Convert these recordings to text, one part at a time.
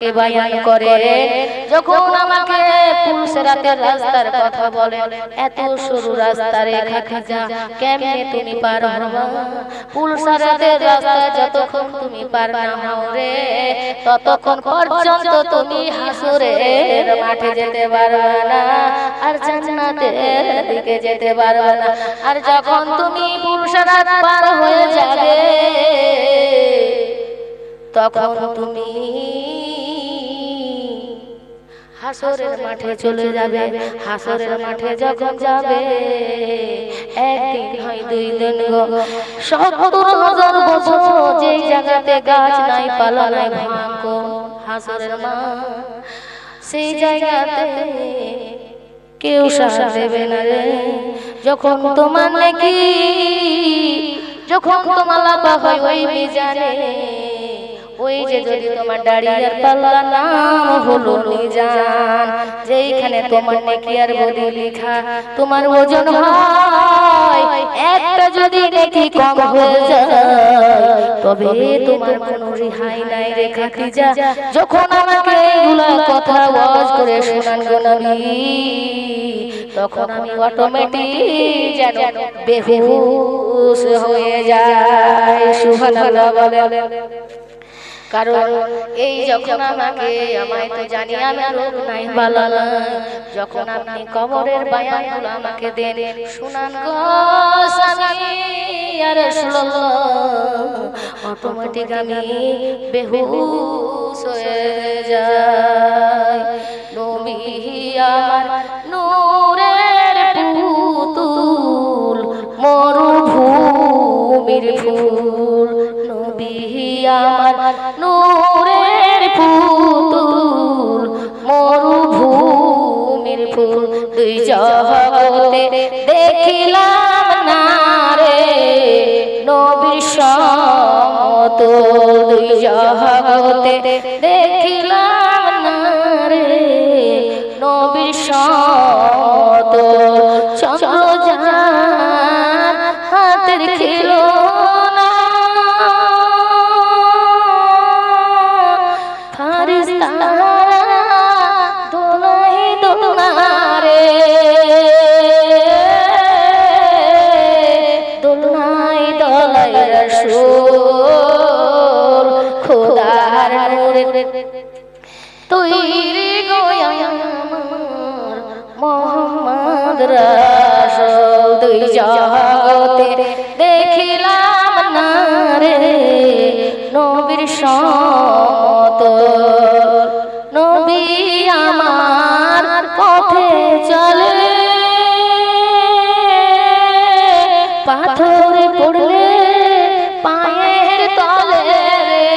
কে বায়ান করে যখন আমাকে পুলসেরাতের রাস্তার কথা বলে, এত সরু রাস্তা রে খাদিজা, কেমনে তুমি পার হবা? পুলসেরাতের রাস্তা যতক্ষণ তুমি পার না হও রে, ততক্ষণ পর্যন্ত তুমি হাসরের মাঠে যেতে পারবে না, আর জান্নাতের দিকে যেতে পারবে না। আর যখন তুমি পুলসেরাত পার হয়ে যাবে, তখন তুমি হাসরের মাঠে চলে যাবে। হাসরের মাঠে যখন যাবে, একদিন হয় দুই দিন গো, ৭০,০০০ বছর যেই জায়গাতে গাছ নাই, পালা নাই, ভাঙ্গো হাসরের মাঠ, সেই জায়গাতে কেউ সাড়া দেবে না রে। যখন তোমার নাকি, যখন তোমার লাভা হয় ওই মিজানে, ওই যে যদি তোমার দাড়ি আর পাল্লা নাম হলো মিজান, যেইখানে তোমার নেকি আর বদি লেখা, তোমার ওজন হয় একটা, যদি নেকি কম হয়ে যায় তবে তোমার কোনো রেহাই নাই রে খাদিজা। যখন আমাকে এইগুলা কথা ওয়াজ করে শোনান গো নবী, তখন আমি অটোমেটিক যেন বেহুশ হয়ে যাই। সুবহানাল্লাহ বলে। কারণ এই যখন আমাকে, আমায় তো জানি আমি রোগ নাই বালা নাই, যখন আপনি কবরের বায়ানগুলো আমাকে দেন, শুনান গো স্বামী ইয়া রাসূলুল্লাহ, অটোমেটিক আমি বেহুশ হয়ে যাই। নবী আমার নূরের পুতুল, মরুভূমির ফুল, নবী আমার নূরের পুতুল, মরুভূমির ফুল, দুই জগতে দেখিলাম না রে নবীর সমতুল, দুই জগতে দেখিলাম না রে নবীর সমতুল। চন্দ্রযান হাতের খিলনা, ফারিস্তারা দোলাই দোলনারে, দোলনাই দোলাই রাসূল, খোদার নূরে তৈরি গো আমার মুহাম্মদ রাসূল, দুই জগতে দেখিলাম না রে নবীর সমতুল। নবী আমার পথে চলে, পাথরে পড়লে পায়ের তলে রে,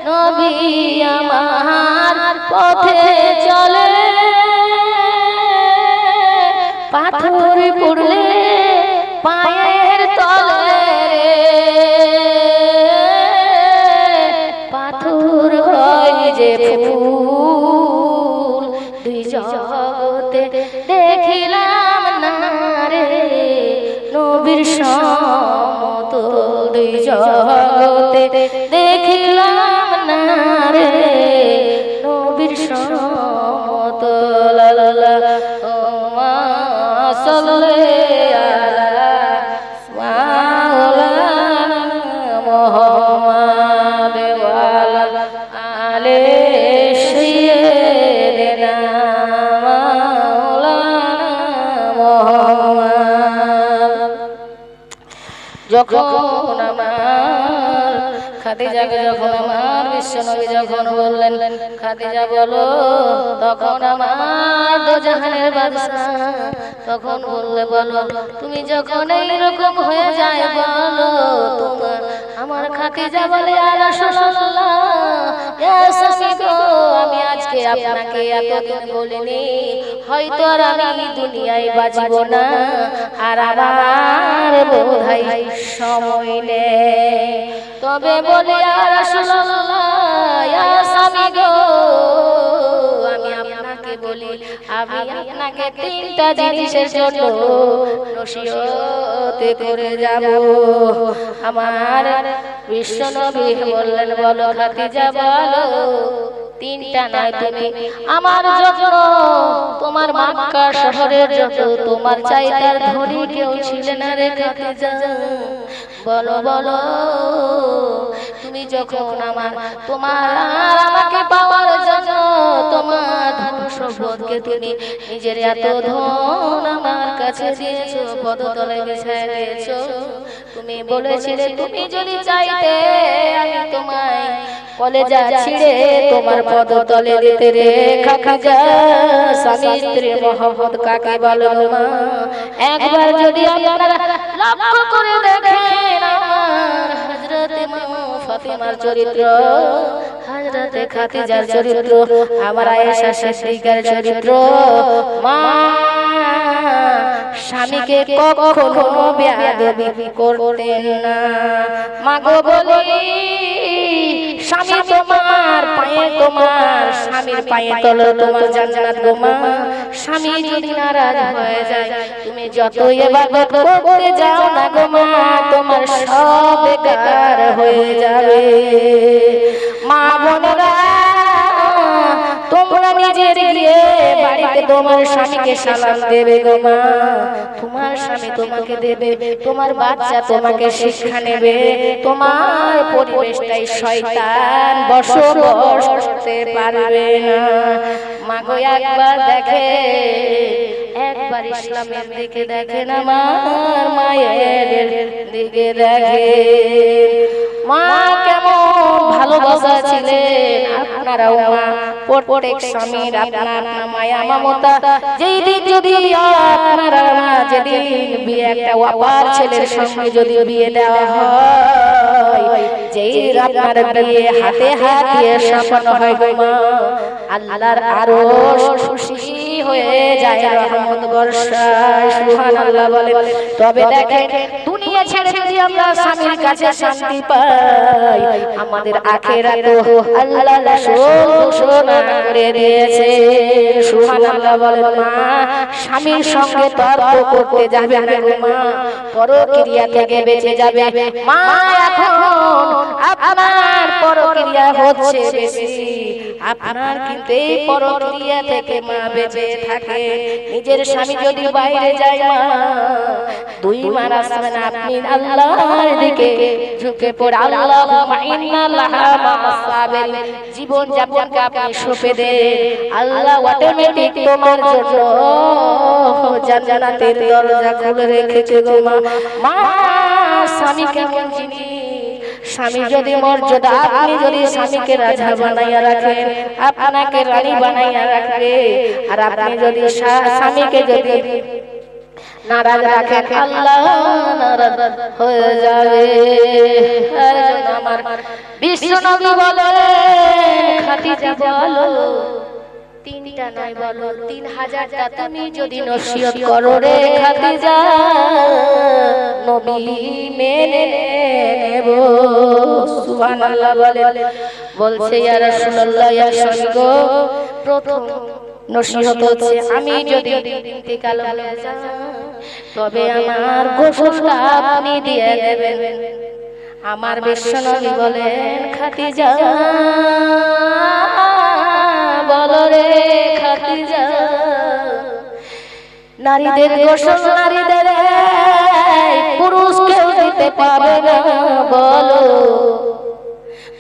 নবী আমার পথে চলে, পাথরে পড়লে পায়ের তলে রে, পাথর হয় যে ফুল, দুই জগতে দেখিলাম না রে নবীর সমতুল, দুই জগতে দেখিলাম না রে নবীর সমতুল। আল্লাহুম্মা সাল্লি আলা মাওলানা মুহাম্মাদ ওয়া আলা আলি সাইয়্যিদিনা মাওলানা মুহাম্মাদ। যখন আমার খাদিজাকে, যখন আমার বিশ্বনবী যখন বললেন খাদিজা বলো, তখন আমার দোজাহানের বাদশা তখন বললে বলো, তুমি যখন এইরকম হয়ে যায় বলো তোমার, আমার খাদিজা বলে ইয়া রাসূলুল্লাহ, ইয়া স্বামী গো, আমি আজকে আপনাকে এতদিন বলিনি, হয়তো আর আমি দুনিয়ায় বাঁচব না, আর আমার বোধহয় সময় নেই, তবে বলে ইয়া রাসূলুল্লাহ, ইয়া স্বামী গো, আমি আপনাকে বলি, আমি আপনাকে তিনটা জিনিসের জন্য নসিহত করে যাব। আমার বিশ্বনবী বললেন, বলো খাদিজা বলো, তিনটা নয় তুমি আমার জন্য, তোমার মক্কা শহরের যত তোমার চাইতার ধনী কেউ ছিলেন না রে খাদিজা। বলো বলো, তুমি যখন তোমার আমাকে পাওয়ার জন্য তোমার ধন সম্পদকে তুমি নিজের এত ধন আমার কাছে দিয়েছো, পদতলে বিছায় দিয়েছো। তুমি বলেছিলে তুমি যদি চাইতে আমি তোমায় কলেজা ছিঁড়ে তোমার পদতলে দিতে রে খাদিজা। স্বামী স্ত্রীর মহব্বত কাকে বলো মা? একবার যদি আপনারা লক্ষ্য করে দেখেন আমার হযরতে মা ফাতেমার চরিত্র, হযরতে খাদিজার চরিত্র, আমার আয়েশা সিদ্দিকার চরিত্র, মা স্বামীকে কখনো বেয়াদবি করতেন না। মা গো বলি, স্বামী তোমার পায়ে, তোমার স্বামীর পায়ে তলে তোমার জান্নাত গো মা। স্বামী যদি নারাজ হয়ে যায়, তুমি যতই ইবাদত করতে যাও না গো মা, তোমার সব বেকার হয়ে যাবে। মা বোনেরা, তোমরা নিজের গিয়ে বাড়িতে তোমার স্বামীকে সালাম দেবে গো মা। তোমার স্বামী তোমাকে দেবে, তোমার বাচ্চা তোমাকে শিক্ষা নেবে। তোমার পরিবেশটাই শয়তান বসবাস করতে পারবে না। মা গো একবার দেখে, একবার ইসলামের দিকে দেখেন, আমার মায়ের দিকে দেখে। মা কেমন ভালোবাসা ছিলেন, আপনারাও মা প্রত্যেক স্বামীর আপনার মায়া মমতা যেই দিন যদি আপনারা মা যেদিন বিয়ে একটা ওয়াপার ছেলের সঙ্গে যদি বিয়ে দেওয়া হয়, যেই আপনার বিয়ে হাতে হাত দিয়ে সম্পন্ন হয় গো মা, আল্লাহর আরশ খুশি হয়ে যায়, রহমত বর্ষায়। সুবহানাল্লাহ বলে। তবে দেখেন, দুনিয়া ছেড়ে যদি আমরা স্বামীর কাছে শান্তি পাই, আমাদের আখিরাতও আল্লাহ রাসূল ঘোষণা করে দিয়েছে। সুবহানাল্লাহ বলে। মা স্বামীর সঙ্গে তর্ক করতে যাবে না গো মা, পরক্রিয়া থেকে বেঁচে যাবে। মা এখন আপনার পরক্রিয়া হচ্ছে বেশি, আপনার কিন্তু এই পরক্রিয়া থেকে মা বেঁচে থাকে। নিজের স্বামী যদি বাইরে যায় মা, দুই মার আসবে না, আপনি আল্লাহর দিকে ঝুঁকে পড়ে আল্লাহুম্মা ইন্নাল্লাহা মা'আস সাবিরিন, জীবন যাপনকে আপনি সঁপে দেন। আল্লাহ অটোমেটিক তোমার জন্য জান্নাতের দরজা খুলে রেখেছে গো মা। মা স্বামী কেমন জিনিস, স্বামী যদি মর্যাদা, আপনি যদি স্বামীকে রাজা বানাইয়া রাখেন, আপনাকে রানী বানাইয়া রাখবে। আর আপনি যদি স্বামীকে যদি নারাজ রাখেন, আল্লাহ নারাজ হয়ে যাবে। তার জন্য আমার বিশ্বনবী বলেন, খাদিজা বলো, তিনটা নয় বলো 3000টা তুমি যদি নসিহত করো রে খাদিজা, নবী মেনে নেব। সুবহানাল্লাহ বলে। বলছে ইয়া রাসূলুল্লাহ, ইয়া স্বামী গো, প্রথম নসিহত হচ্ছে আমি যদি ইন্তেকাল হয়ে যাই, তবে আমার গোসলটা আপনি দিয়ে দেবেন। আমার বিশ্বনবী বলেন, খাদিজা বলো রে খাদিজা, নারীদের গোসল নারীদের পুরুষ কেউ দিতে পারবে না, বলো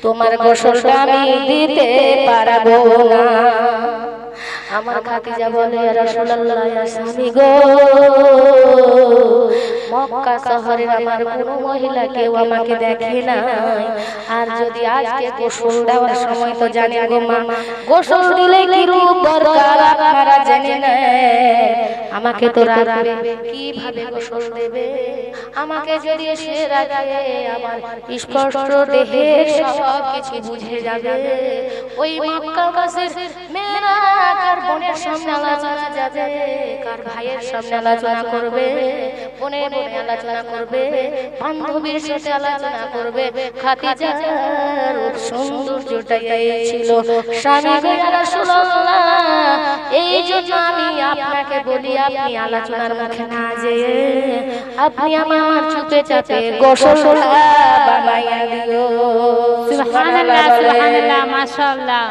তোমার গোসলটা আমি দিতে পারবো না। আমার খাদিজা বলে, ইয়া রাসূলুল্লাহ, ইয়া স্বামী গো, মক্কা শহরের আমার কোনো মহিলা কেউ আমাকে দেখে নাই। আর যদি আজকে গোসল দেওয়ার সময়, তো জানেন গো মা, গোসল দিলে কি রূপ দরকার আপনারা জেনে নেন। আমাকে তো রাখবে, কিভাবে গোসল দেবে? আমাকে যদি সে রাখে, আমার স্পষ্ট দেহের সব কিছু বুঝে যাবে। ওই মক্কাবাসীর মেয়েরা কার বোনের সামনে আলোচনা যাবে, কার ভাইয়ের সামনে আলোচনা করবে, বনে বনে আলোচনা করবে, বান্ধবীর সাথে আলোচনা করবে। খাদিজার রূপ সৌন্দর্যটাই এই ছিল। স্বামী গো ইয়া রাসূলুল্লাহ, এই জন্য আমি আপনাকে বলি, আপনি আলোচনার মুখে না যেয়ে আপনি আমার চুপে চাপে গোসল বানাইয়া দিও। সুবহানাল্লাহ, সুবহানাল্লাহ, মাশাআল্লাহ।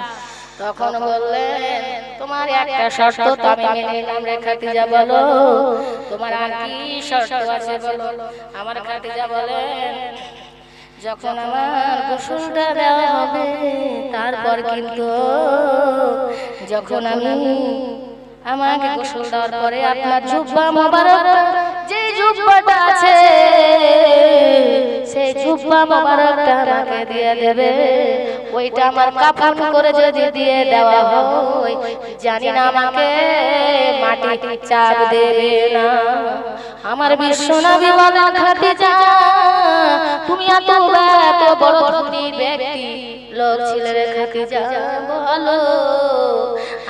তখন বললেন, তোমার একটা শর্ত তো আমি মেনে নিলাম রে খাদিজা, বলো তোমার আর কি শর্ত আছে বলো। আমার খাদিজা বলেন, যখন আমার গোসলটা দেওয়া হবে তারপর কিন্তু যখন আমাকে গোসল দেওয়ার পরে আপনার জুব্বা মোবারক, যে জুব্বাটা আছে সেই জুব্বা মোবারকটা আমাকে দিয়ে দেবে। ওইটা আমার কাফন করে যদি দিয়ে দেওয়া হয়, জানি না আমাকে মাটি চাপ দেবে না। আমার বিশ্বনবী বলেন, খাদিজা তুমি এত বড় ধনীর ব্যক্তি লোক ছিলে রে খাদিজা, বলো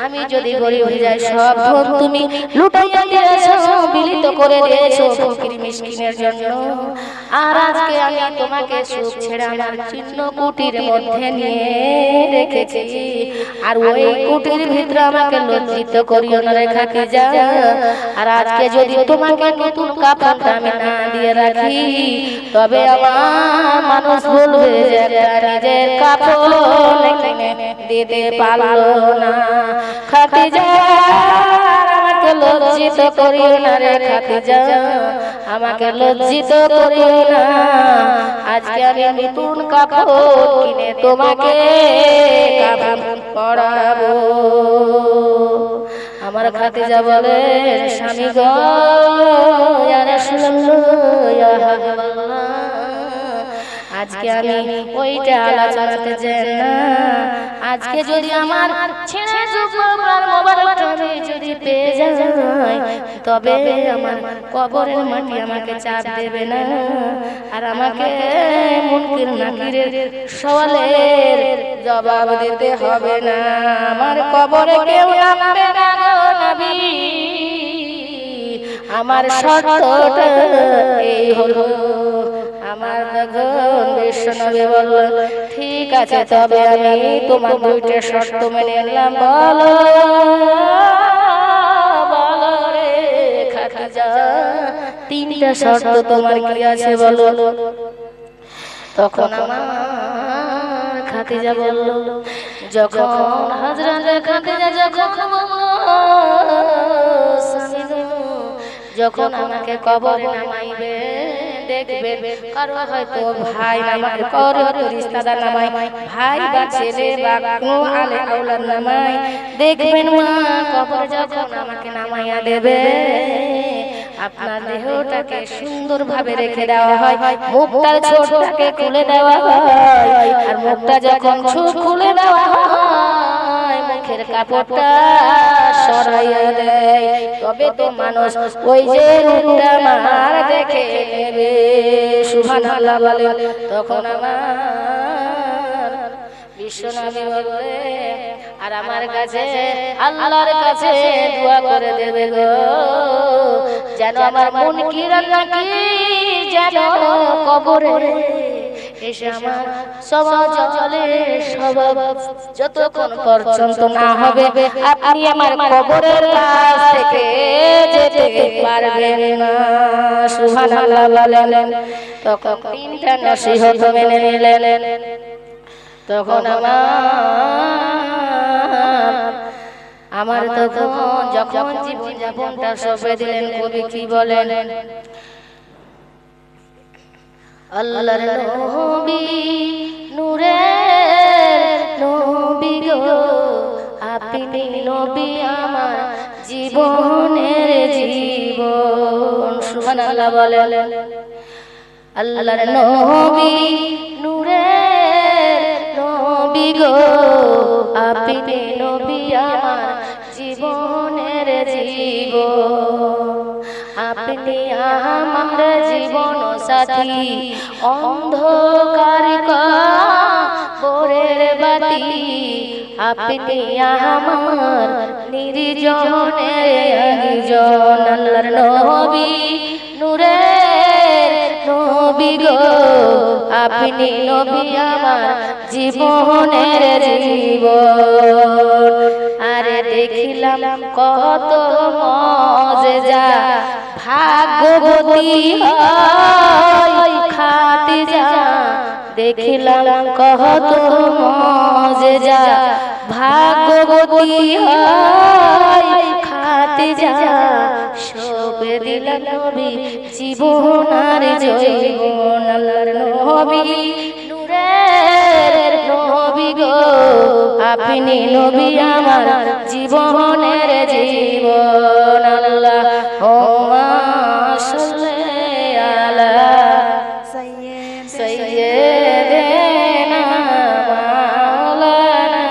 আমি যদি গরিব হয়ে যাই, সব ধন তুমি লুটাইয়া দিয়েছো, বিলিত করে দিয়েছো ফকির মিসকিনের জন্য। আর আজকে আমি তোমাকে সুখ ছেড়ে আমার চিহ্ন কুটির মধ্যে নিয়ে রেখেছি, আর ওই কুটির ভিতরে আমাকে লজ্জিত করিও না রে খাদিজা। আর আজকে যদি তোমাকে নতুন কাপড় আমি না দিয়ে রাখি, তবে আমার মানুষ বলবে যে একটা নিজের কাপড় দিতে পারলো না। খাদিজা আমাকে লজ্জিত করিও না রে খাদিজা, আমাকে লজ্জিত করিও না। আজকে আমি নতুন কাপড় কিনে তোমাকে কাফন পরাবো। আমার খাদিজা বলে, স্বামী গো ইয়া রাসূলুল্লাহ, ইয়া হাবিবাল্লাহ, আজকে আমি ওইটা আলোচনাতে যাই না। আজকে যদি আমার ছেড়ে জুব্বার মোবারকটা আমি যদি পেয়ে যাই, তবে আমার কবরের মাটি আমাকে চাপ দেবে না, আর আমাকে মুনকির নাকিরের সওয়ালের জবাব দিতে হবে না। আমার কবরে কেউ নামবে না গো নবী, আমার শর্তটা এই হলো। আমার যখন বিশ্বনবী বলল, ঠিক আছে তবে আমি তোমার দুইটা শর্ত মেনে নিলাম। বলো বলো রে খাদিজা, তিনটা শর্ত তোমার কি আছে বলো। তখন আমার খাদিজা বলল, যখন হযরত খাদিজা যখন আমাকে কবরে নামাইবে, দেখবে কারো হয়তো ভাই নামাই, কারো হয়তো রিশতেদার নামাই, ভাই বা ছেলে বা কোনো আলে আওলাদ নামাই, দেখবেন মা কবর যখন আমাকে নামাইয়া দেবে, আপনার দেহটাকে সুন্দরভাবে রেখে দেওয়া হয়, মুখটার ছোটটাকে খুলে দেওয়া হয়, আর মুখটা যখন খুলে দেওয়া হয়, মুখের কাপড়টা সরাইয়া দেয়, তবে তো মানুষ ওই যে রূপটা আমার দেখে নেবে। সুবহানাল্লাহ বলে। তখন আমার বিশ্বনবী বলে, আর আমার কাছে আল্লাহর কাছে দোয়া করে দেবে গো, যেন আমার মুনকির নাকির যেন কবরে এসে আমার সমাজলে স্বভাব যতক্ষণ পর্যন্ত না হবে, আপনি আমার কবরের কাছ থেকে যেতে পারবেন না। সুবহানাল্লাহ বলেন। তখন তিনটা নসিহত মেনে নিলেন। তখন আমার তখন যখন জীবন যাপনটা সঁপে দিলেন, কবি কি বলেন, আল্লাহর নবী নূরের নবী গো, আপনি নবী আমার জীবনের জীবন। সুবহানাল্লাহ বলেন। আল্লাহর নবী নূরের নবী গো, আপনি নবী আমার জীবনের জীবন, আপনি আমার জীবন সাথী, অন্ধকার কবরের বাতি, আপনি আমার নির্জনের একজন। আল্লাহর নবী নূরের নবী গো আপনি নবী আমার জীবনের জীবন। আরে দেখিলাম কত মজেজা ভাগ্যবতী হয় খাদিজা, দেখিলাম কত মজেজা ভাগ্যবতী হয় খাদিজা, সবে দিলেন নবী জীবন আর জৈবন। আল্লাহর নবী নূরের নবী গো আপনি নবী আমার জীবনের জীবন। আল্লাহুম্মা সাল্লি আলা সাইয়্যিদিনা মাওলানা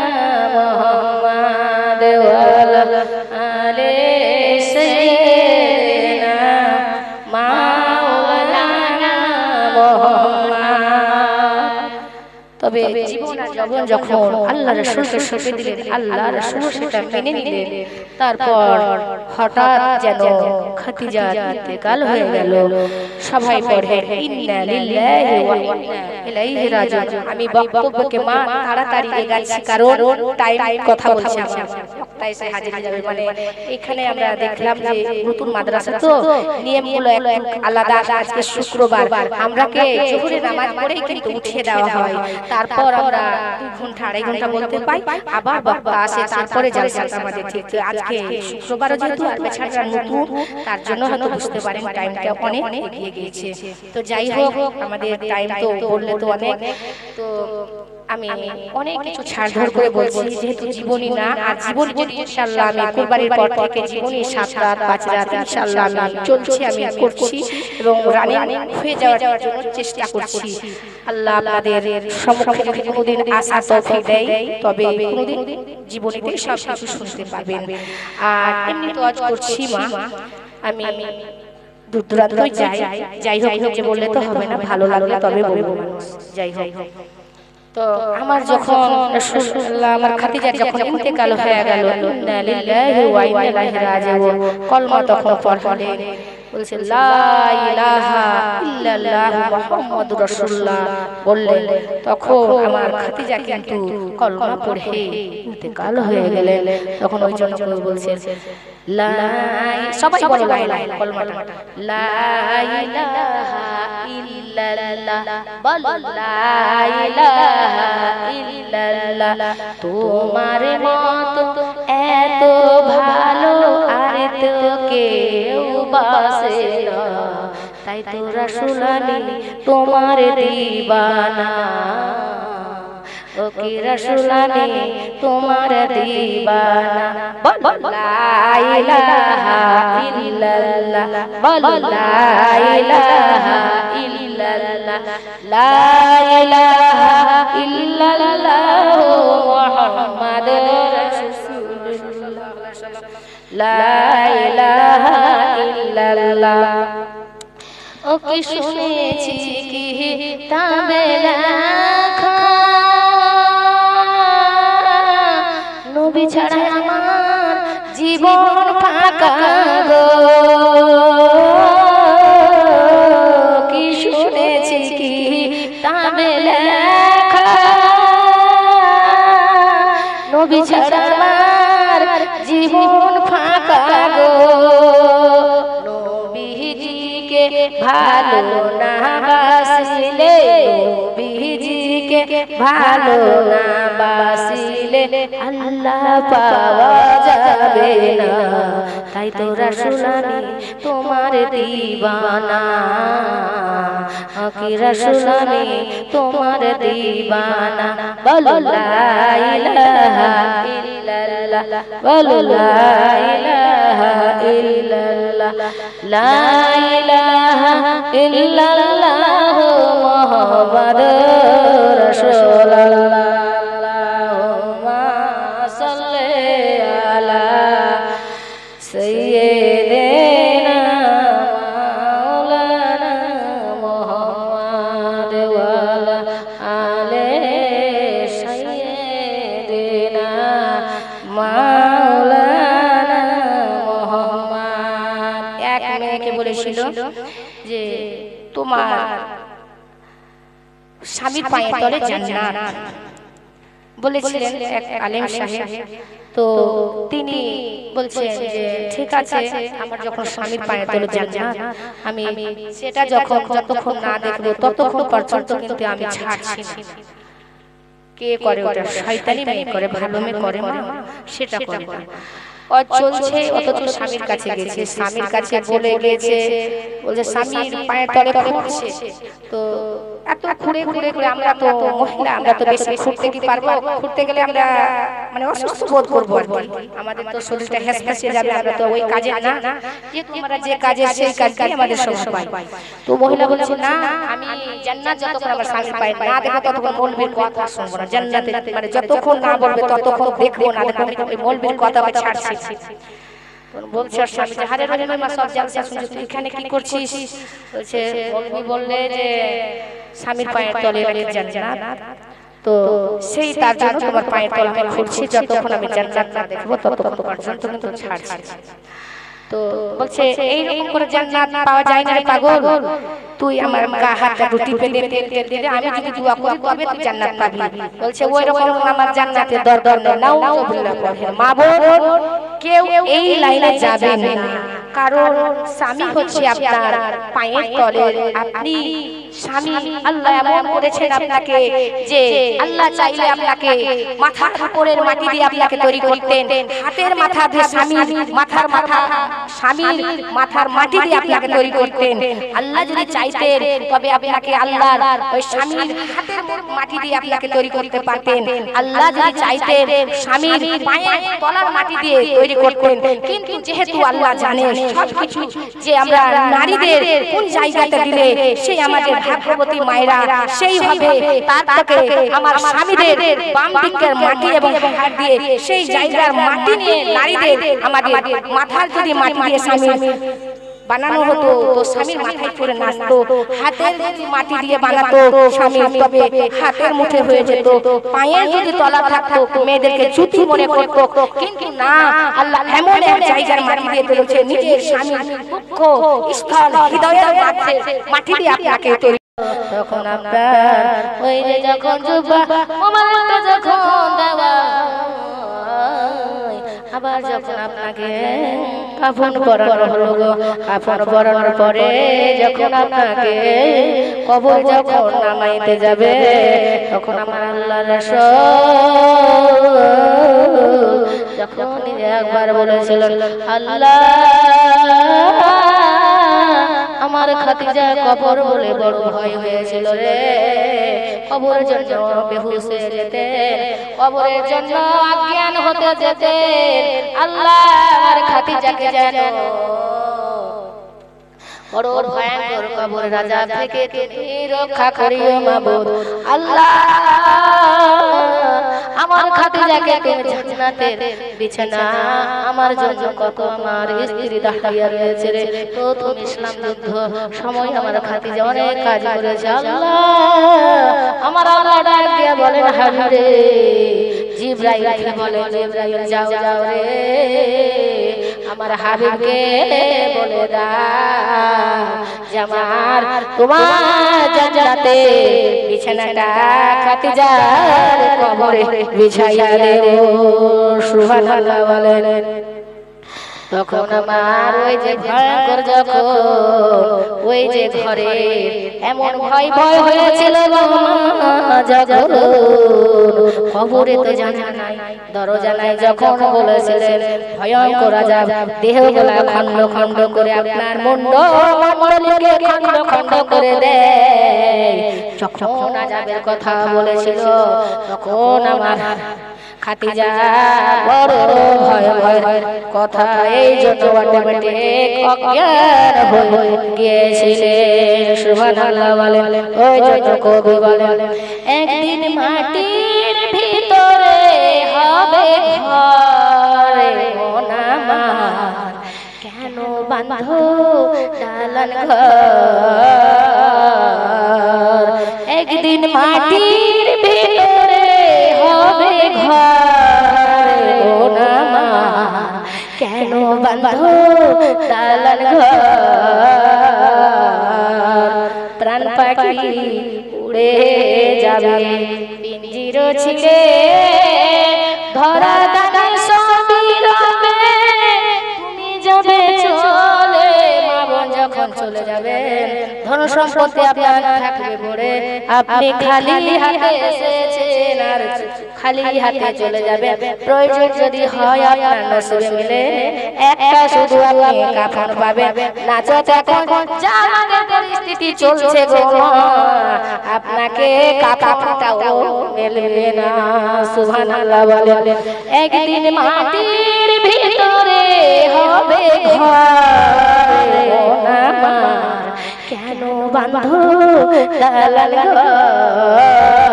মুহাম্মাদ ওয়া আলা আলি সাইয়্যিদিনা মাওলানা মুহাম্মাদ। তবে জীবন আর যৌবন যখন আল্লাহ রাসূলকে সঁপে দিলেন, আল্লাহ রাসূল সেটা মেনে নিলেন, তারপর হঠাৎ যেন খাদিজার ইন্তেকাল হয়ে গেল। সবাই পড়ে ইন্না লিল্লাহি ওয়া ইন্না ইলাইহি রাজিউন। আমি বক্তব্যকে মা তাড়াতাড়ি এগাচ্ছি কারণ টাইম কথা বলছি, তাই সে হাজির হয়ে যাবে। মানে এখানে আমরা দেখলাম যে নতুন মাদ্রাসা তো নিয়মগুলো একটু আলাদা। আজকে শুক্রবার আমরাকে জোহরে নামাজ পড়েই কিন্তু উঠিয়ে দেওয়া হয়, তারপর আমরা 2 ঘন্টা 2.5 ঘন্টা বলতে পাই, আবার বক্তা আসে, তারপরে জালসাটা আমাদের ঠিক। আজকে শুক্রবারও যেহেতু আর বেচারা নতুন, তার জন্য হয়তো বুঝতে পারেন টাইমটা অনেক এগিয়ে গিয়েছে। তো যাই হোক, আমাদের টাইম তো বললে তো অনেক, তো আমি অনেক কিছু ছাড় করে বলছি, যেহেতু জীবনী না, আর জীবনী যদি ইনশাআল্লাহ আমি কুরবানির পর থেকে জীবনী 7 রাত 5 রাত ইনশাআল্লাহ আমি চলছি, আমি করছি এবং রানিং হয়ে যাওয়ার জন্য চেষ্টা করছি। আল্লাহ আপনাদের সম্মুখে যদি কোনোদিন আসা তৌফিক দেয়, তবে কোনোদিন জীবনীতে সব কিছু শুনতে পাবেন। আর এমনি তো আজ করছি মা, আমি দূর দূরান্তই যাই হোক যে বললে তো হবে না, ভালো লাগলে তবে বলবো। যাই হোক, তো আমার যখন রাসূলুল্লাহ আমার খাদিজার যখন ইন্তেকাল হয়ে গেল, ইন্না লিল্লাহি ওয়া ইন্না ইলাইহি রাজিউন কলমা তখন পড়লেন, বলছে লা ইলাহা ইল্লাল্লাহ মুহাম্মাদুর রাসূলুল্লাহ বললেন। তখন আমার খাদিজা কিন্তু কলমা পড়ে ইন্তেকাল হয়ে গেলেন। তখন ওই জন্য বলছে লা, সবাই বলো লা ইলাহা, কলমাটা লা ইলাহা ইল্লাল্লাহ, বলো লা ইলাহা ইল্লাল্লাহ। তোমার মতো এত ভালো আর তো কেউ বাসে না, তাই তো রাসূল আমি তোমার দিবানা। ও কি রাসূল আমি তোমার দিবানা, বলো লা ইলাহা ইল্লাল্লাহ, বলো লা ইলাহা ইল্লাল্লাহ, লা ইলাহা ইল্লাল্লাহ মুহাম্মাদুর রাসূলুল্লাহ, লা ইলাহা ইল্লাল্লাহ। ও কি শুনেছি কি তাবে লেখা, নবী ছাড়া আমার জীবন ফাঁকা গো। কি শুনেছি কি তাবে লেখা, নবী ছাড়া আমার জীবন ফাঁকা গো। নবীজিকে ভালো না বাসিলে, নবীজিকে ভালো না বাসিলে আল্লাহ পাওয়া যাবে না, তাই তো রাসূল আমি তোমার দিবানা। কি রাসূল আমি তোমার দিবানা, বলো লা ইলাহা ইল্লাল্লাহ, বলো লা ইলাহা ইল্লাল্লাহ, লা ইলাহা ইল্লাল্লাহ মুহাম্মাদুর রাসূলুল্লাহ। আল্লাহুম্মা সাল্লি আলা সাইয়্যিদিনা মাওলানা মুহাম্মাদ ওয়া আলা আলি সাইয়্যিদিনা মাওলানা মুহাম্মাদ। এক মেয়েকে বলেছিল তোমার স্বামীর পায়ের তলে জান্নাত বলেছিলেন এক আলেম সাহেব। তো তিনি বলছেন যে ঠিক আছে, আমার যখন স্বামীর পায়ের তলে জান্নাত, আমি সেটা যতক্ষণ না দেখবো ততক্ষণ পর্যন্ত কিন্তু আমি ছাড়ছি না। কে করে ওটা? শয়তানি মেয়ে করে, ভালো মেয়ে করে মা, সেটা করে না। চলছে, অথচ স্বামীর কাছে গেছে, স্বামীর কাছে বলে গেছে, বলছে স্বামীর পায়ের তলে খুঁড়ছে। তো এত খুঁড়ে খুঁড়ে খুঁড়ে, আমরা তো মহিলা, আমরা তো বেশি খুঁড়তে কি পারবো? খুঁড়তে গেলে আমরা মানে অসুস্থ বোধ করবো আর কি, আমাদের তো শরীরটা হেসফেসে যাবে, আমরা তো ওই কাজে না, যে তোমরা যে কাজে সেই কাজই আমাদের সময় পাই। তো মহিলা বলছে না, আমি জান্নাত যতক্ষণ আমার স্বামীর পায়ে না দেখো ততক্ষণ মৌলবীর কথা শুনবো না, জান্নাতে মানে যতক্ষণ না বলবে ততক্ষণ দেখবো না, দেখো আমি ওই মৌলবীর কথা ছাড়ছি। বলছে স্বামী যে হারে রহিমা মা, সব জালসা শুনছিস, তুই এখানে কি করছিস? বলছে মৌলবী বললে যে স্বামীর পায়ের তলে জান্নাত, তো সেই তার জন্য তোমার পায়ের তলে আমি খুঁড়ছি, যতক্ষণ আমি জান্নাত না দেখবো ততক্ষণ পর্যন্ত কিন্তু ছাড়ছি। তো বলছে এইরকম করে জান্নাত পাওয়া যায় না রে পাগল, তুই আমার গা হাতটা টিপে দে, তেল দে, আমি যদি দোয়া করি তবে তুই জান্নাত পাবি। বলছে ওই রকম আমার জান্নাতের দরকার নেই, নাউজুবিল্লাহ পড়েন। মা বোন কেউ এই লাইনে যাবেন না, কারণ স্বামী হচ্ছে আপনার পায়ের তলে। আপনি স্বামী, আল্লাহ এমন করেছেন আপনাকে যে আল্লাহ চাইলে আপনাকে মাথার উপরের মাটি দিয়ে আপনাকে তৈরি করতেন, হাতের মাথা দিয়ে স্বামীর মাথার মাটি দিয়ে আপনাকে তৈরি করতেন। আল্লাহ যদি চাইতেন তবে আপনাকে আল্লাহর ওই স্বামীর হাতের মাটি দিয়ে আপনাকে তৈরি করতে পারতেন। আল্লাহ যদি চাইতেন স্বামীর পায়ের তলার মাটি দিয়ে তৈরি করতেন, কিন্তু যেহেতু আল্লাহ জানেন সবকিছু যে আমরা নারীদের কোন জায়গাতে দিলে সেই আমাদের ভাগ্যবতী মায়েরা সেই হবে, তার থেকে আমার স্বামীদের বাম দিকের মাটি এবং হাত দিয়ে সেই জায়গার মাটি নিয়ে নারীদের আমাদের মাথার যদি মাটি দিয়ে স্বামী বানানো হতো তো স্বামীর মাথায় পড়ে নাচতো, হাতের যদি মাটি দিয়ে বানাতো স্বামী তবে হাতের মুঠে হয়ে যেত, পায়ের যদি তলা থাকতো মেয়েদেরকে জুতি মনে করতো, কিন্তু না, আল্লাহ এমন এক জায়গার মাটি দিয়ে তুলেছে নিজের স্বামীর দুঃখ স্থল হৃদয়ের মাটি দিয়ে আপনাকে তৈরি। তখন আপনার ওই যে যখন জুব্বা মোবারকটা যখন দেওয়া, আবার যখন আপনাকে কাফন পরানো হলো গো, কাফন পরানোর পরে যখন আপনাকে কবর যখন নামাইতে যাবে, তখন আমার আল্লাহর রাসূল যখন একবার বলেছিলেন আল্লাহ আমার খাদিজা কবর বলে বড় ভয় হয়েছিল রে, কবরের জন্য বেহুশ হয়ে যেতেন, কবরের জন্য অজ্ঞান হতে যেতেন। আল্লাহ আমার খাদিজাকে যেন বড় ভয়ঙ্কর কবরের আযাব থেকে তুমি রক্ষা করিও মাবুদ। আল্লাহ আমার খাদিজাকে তুমি জান্নাতের বিছানা আমার জন্য কত আমার স্ত্রী দাঁড়িয়ে রয়েছে রে, প্রথম ইসলাম যুদ্ধ সময় আমার খাদিজা অনেক কাজ করেছে। আল্লাহ আমার আল্লাহ ডাক দিয়ে বলেন হাবিবে জিবরাইলকে বলে জিবরাইল যাও যাও রে আমার হাবিবকে বলে দাও যে আমার তোমার জান্নাতে বিছানাটা খাদিজার কবরে বিছাইয়া দেব। সুবহানাল্লাহ বলেন। তখন আমার ওই যে ভয়ঙ্কর যখন ওই যে ঘরে এমন ভয় ভয় হয়েছিল যখন কবরে তো জানা নাই দরজা নাই, যখন বলেছিলেন ভয়ঙ্কর আযাব দেহগুলা খণ্ড খণ্ড করে আপনার মুন্ডকে খণ্ড খণ্ড করে দেয়, যখন আযাবের কথা বলেছিল তখন আমার খাদিজা বড় ভয় ভয় কথা এই জন্য অটোমেটিক অজ্ঞান হয়ে গিয়েছিলেন। সুবহানাল্লাহ বলেন। ওই জন্য কবি বলেন একদিন মাটির ভিতরে হবে ঘর মন আমার, কেন বাঁধো দালান ঘর, একদিন মাটির ভিতরে হবে ঘর মন আমার, কেন বাঁধো দালান ঘর, পাখি উড়ে যাবে পিঞ্জির ছিঁড়ে ধরা দানা সবই রবে তুমি যাবে চলে মা বোন যখন চলে যাবেন ধন সম্পত্তি আপনার থাকবে ভরে আপনি খালি হাতে এসেছেন আর খালি হাতে চলে যাবেন প্রয়োজন যদি হয় আপনার নসিবে মিলে একটা শুধু আপনি কাফন পাবেন নাচত এখন জামানের পরিস্থিতি চলছে গো আপনাকে কাফনটাও মেলবে না সুবহানাল্লাহ বলেন একদিন মাটির ভিতরে হবে ঘর আমার কেন বাঁধো দালাল ঘর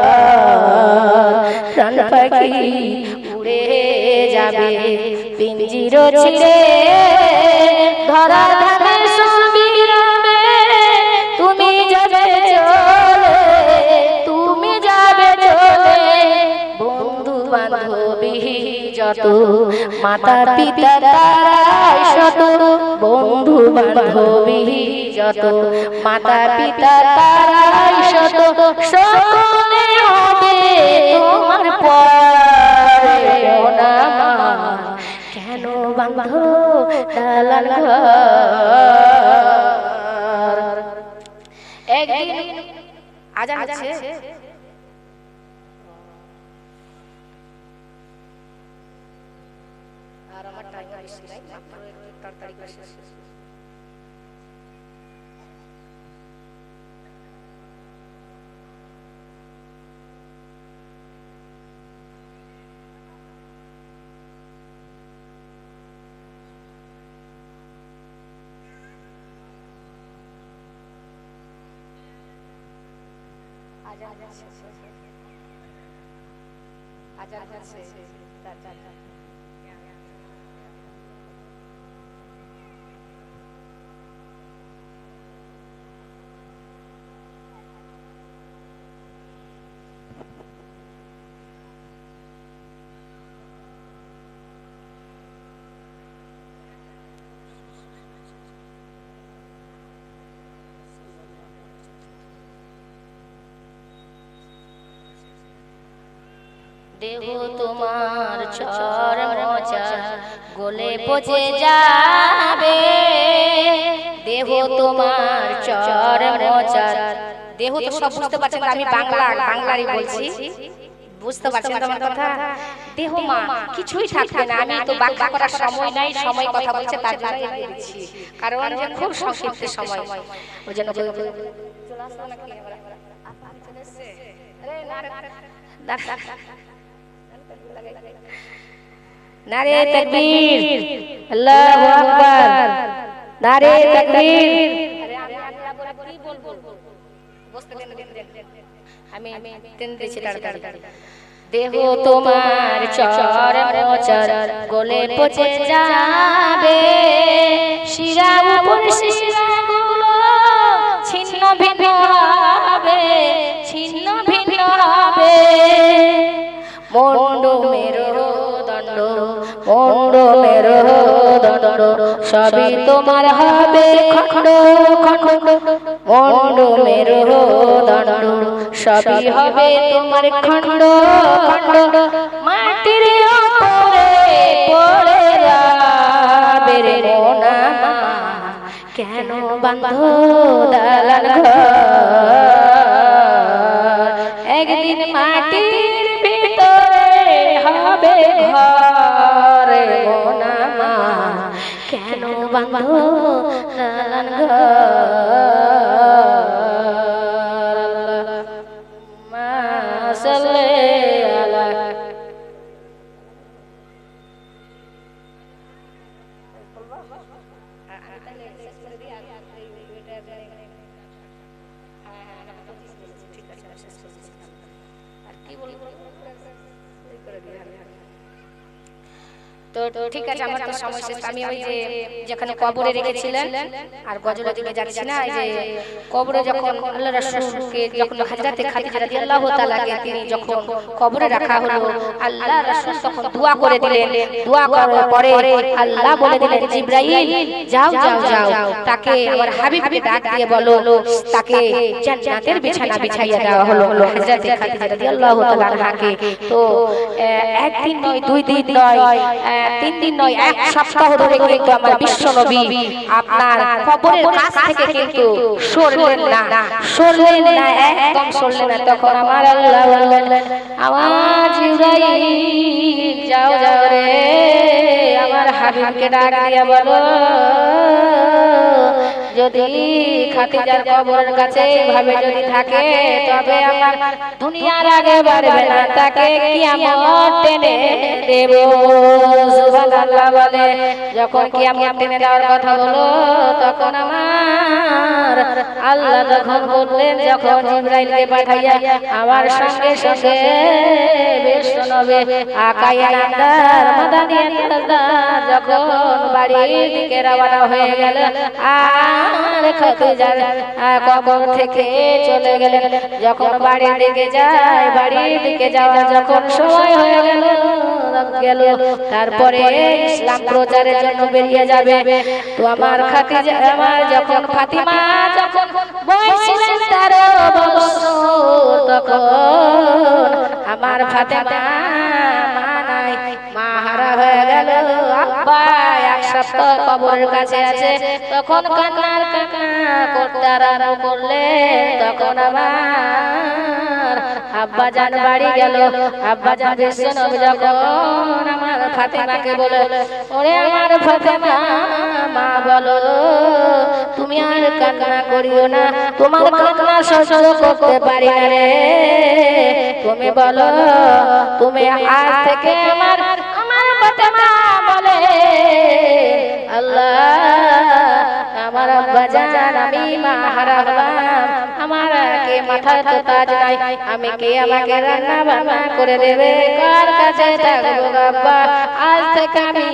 প্রাণ পাখি উড়ে যাবে পিঞ্জির ছিঁড়ে ধরা ধানে সবই রবে তুমি যাবে চলে তুমি যাবে চলে বন্ধু বান্ধবী যত মাতা পিতা তারাই শত বন্ধু বান্ধবী যত মাতা পিতা তারাই শত সকলে হবে তোমার পরে না কেন বাঁধো দালাল ঘর একদিন আজান হচ্ছে আর আমার টাইম বেশি নাই মাত্র একটু তাড়াতাড়ি করে শেষ আজান হচ্ছে দেহ তোমার চর মোচা গলে পচে যাবে দেহ তোমার চর মোচা দেহ তো সব বুঝতে পারছেন আমি বাংলারই বলছি বুঝতে পারছেন তোমার কথা দেহ মা কিছুই থাকবে না আমি তো ব্যাখ্যা করার সময় নাই সময় কথা বলছে তার জন্য বলছি কারণ যে খুব সংক্ষিপ্ত সময় ওই জন্য চলে আসলো নাকি আপনি চলে এসেছে আরে না নারে তাকবীর আল্লাহু আকবার নারে তাকবীর আরে আমি কি বলবো বসতে দেন আমি তিন দিছি তাড়াতাড়ি দেহ তোমার চর মোচর গলে পচে যাবে শিরা উপর শিরাগুলো ছিন্ন ভিন্ন হবে ছিন্ন ভিন্ন হবে মন্ড মেরুদণ্ড মন্ড মেরুদণ্ড সবই তোমার হবে খণ্ড খণ্ড মন্ড মেরুদণ্ড সবই হবে তোমার খণ্ড খণ্ড মাটির উপরে পড়ে যাবে রে মোনা কেন বাঁধো দালান ঘর একদিন মাটির ভিতরে হবে ঘর মোনা কেন বাঁধো দালান ঘর মা সাল্লি আলা তো ঠিক আছে, আমার তো সময় শেষ। আমি ওই যে যেখানে কবরে রেখেছিলেন আর গজলের দিকে যাচ্ছি না, এই যে কবরে যখন আল্লাহ রাসূলকে যখন হযরতে খাদিজা রাদিয়াল্লাহু তাআলাকে তিনি যখন কবরে রাখা হলো, আল্লাহ রাসূল তখন দোয়া করে দিলেন। দোয়া করার পরে আল্লাহ বলে দিলেন, জিবরাইল যাও যাও যাও, তাকে আমার হাবিবকে ডাক দিয়ে বলো তাকে জান্নাতের বিছানা বিছাইয়া দেওয়া হলো হযরতে খাদিজা রাদিয়াল্লাহু তাআলা আনহাকে। তো একদিন নয়, দুই দিন নয়, তিন দিন নয়, এক সপ্তাহ ধরে কিন্তু আমার বিশ্ব নবী আপনার কবরের কাছ থেকে কিন্তু সরলেন না, সরলেন না, একদম সরলেন না। তখন আমার আল্লাহ বললেন, আমার জিবরাইল যাও যাও রে, আমার হাবিবকে ডাক দিয়া বলো যদি খাদিজার কবরের কাছে এইভাবে যদি থাকে তবে আমার দুনিয়ার আগে বাড়বে না, তাকে কিয়ামত টেনে দেব। সুবহানাল্লাহ বলে। যখন কিয়ামত টেনে দেওয়ার কথা হলো তখন আমার আল্লাহ যখন বললেন, যখন জিবরাইলকে পাঠাইয়া আমার সঙ্গে সঙ্গে বিশ্বনবী আকায়ে নামদার মাদানী নামদার যখন বাড়ির দিকে রওনা হয়ে গেল, আর খাদিজার কবর থেকে চলে গেলেন। যখন বাড়ির দিকে যায়, বাড়ির দিকে যাওয়া যখন সময় হয়ে গেল, তারপরে ইসলাম প্রচারের জন্য বেরিয়ে যাবে। তো আমার খাদিজা, আমার যখন ফাতিমা যখন বয়স ছিলেন 13 বছর, তখন আমার ফাতিমা মা নাই, মা হারা হয়ে গেল। আব্বা এক সপ্তাহ কবরের কাছে আছে, তখন কান্নার কান্না করতে আরম্ভ করলে, তখন আমার আব্বা জান বাড়ি গেল। আব্বা জান বিশ্বনবী যখন আমার ফাতিমাকে বলে, ওরে আমার ফাতিমা, মা বলো তুমি আর কান্না করিও না, তোমার কান্না সহ্য করতে পারি না রে, তুমি বলো তুমি আজ থেকে আমার ফাতিমা বলে, আল্লাহ আমার আব্বা জান আমি মা হারা হলাম, আমার কে মাথায় তো তাজ নাই, আমি কে আমাকে রান্না বান্না করে দেবে, কার কাছে থাকবো আব্বা, আজ থেকে আমি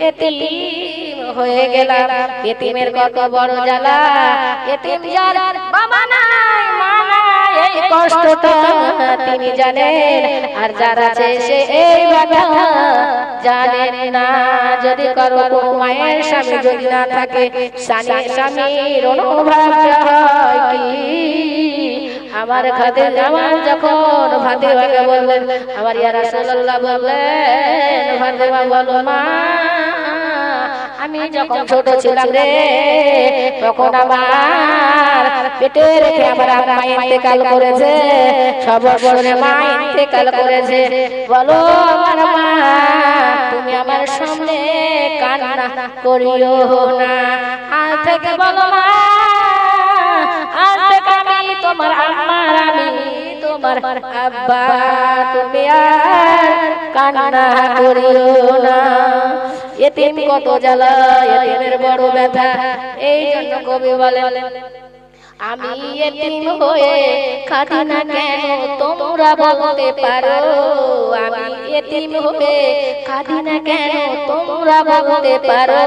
এতিম হয়ে গেলাম। এতিমের কত বড় জ্বালা, এতিম যার বাবা নাই মা নাই, এই কষ্টটা তিনি জানেন, আর যার আছে সে এই ব্যথা জানেন না। যদি কারো কোনো মায়ের স্বামী যদি না থাকে, স্বামীর অনুভবটা হয় কি? আমার খাদিজা আমার যখন ফাতিমাকে বললেন, আমার ইয়া রাসূলুল্লাহ বললেন, ফাতিমা বলো মা, আমি যখন ছোট ছিলাম রে, তখন আমার পেটে রেখে আমার মা ইন্তেকাল করেছে, 6 বছরে মা ইন্তেকাল করেছে। বলো আমার মা, তুমি আমার সামনে কান্না করিও না, আজ থেকে বলো মা, আজ থেকে আমি তোমার আম্মা, আমি তোমার আব্বা, তুমি আর কান্না করিও না। এতিম কত জ্বালা, এতিমের বড় ব্যথা। এই জন্য কবি বলেন, আমি এতিম হয়ে কাঁদি না কেন তোমরা বলতে পারো, আমি এতিম হয়ে কাঁদি না কেন তোমরা বলতে পারো,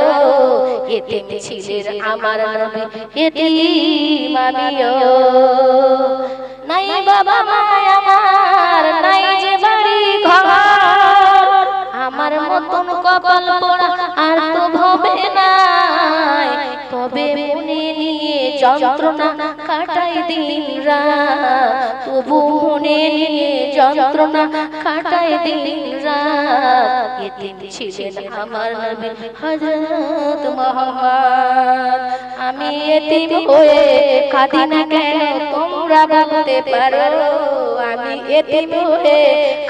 এতিম ছিলেন আমার নবী, এতিম আমিও। নাই বাবা মাই আমার, নাই যে বাড়ি ঘর, আমার মতন কপাল পোড়া আর তো ভবে নাই, তবে মনে নিয়ে যন্ত্রণা কাটাই দিন রাত, তবু মনে নিয়ে যন্ত্রণা কাটাই দিন রাত। এতিম ছিলেন আমার নবী হযরত মুহাম্মদ, আমি এতিম হয়ে কাঁদি না কেন তোমরা বলতে পারো, আমি এতিম হয়ে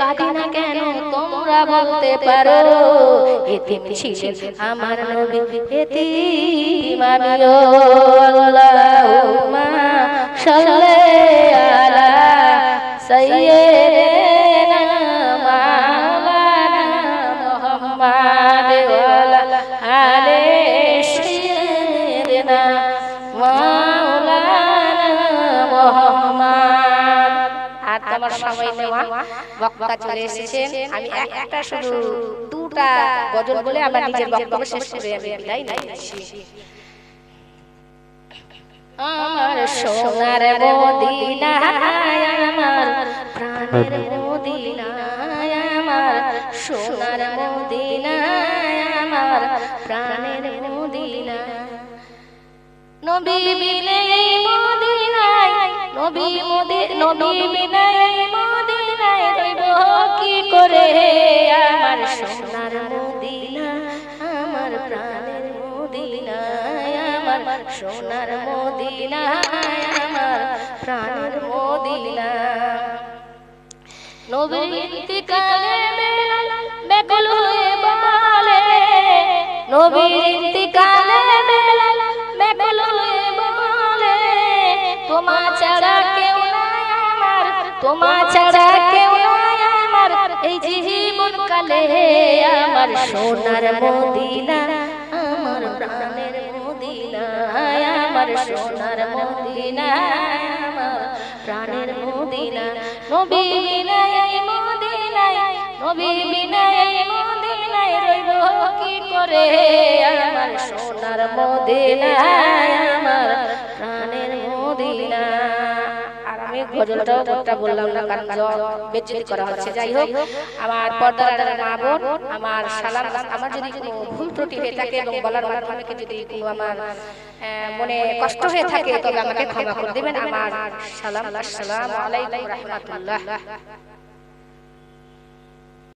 কাঁদি না কেন তোমরা বলতে পারো, এতিম ছিলেন আমার নবী, এতিম আমিও। আল্লাহুম্মা সাল্লি আলা সাইয়্যিদিনা মাওলানা মুহাম্মাদ ওয়া আলা আলি সাইয়্যিদিনা মাওলানা মুহাম্মাদ। আর তোমার সময় নেওয়া বক্তা চলে এসেছেন, আমি একটা শুধু 2 দুটা গজল বলে আমার নিজের বক্তব্য শেষ করে আমি বিদায় নিচ্ছি। আমার সোনার মদিনায় আমার প্রাণের মদিনায় আমার সোনার মদিনায় আমার প্রাণের মদিনা নবী বিনে এই মদিনায় নবী বিনে এই মদিনায় রইব কি করে আমার সোনার মদিনা আমার প্রাণের মদিনা আমার সোনার মদিনা আমার প্রাণের মদিনা নবীর ইন্তিকালে বেলাল বেকুল হয়ে বলে নবীর ইন্তিকালে বেলাল বেকুল হয়ে বলে তোমা ছাড়া কেউ নাই আমার তোমা ছাড়া কেউ নাই আমার এই জীবন কালে আমার সোনার মদিনা আমার প্রাণের মদিনা আমার সোনার মদিনা আমার প্রাণের মদিনা নবী বিনা এই মদিনায় নবী বিনা এই মদিনায় রইব কি করে আমার সোনার মদিনা আমার প্রাণের মদিনা। আর আমি গজলটা বললাম না কারণ বেজ্জতি করা হচ্ছে। যাই হোক আমার পর্দার মা বোন আমার সালাম, আমার যদি কোনো ভুল ত্রুটি হয়ে থাকে এবং বলার মাধ্যমে যদি কোনো আমার মনে কষ্ট হয়ে থাকে তবে আমাকে ক্ষমা করে দেবেন। আমার সালাম, আসসালামু আলাইকুম রাহমাতুল্লাহ।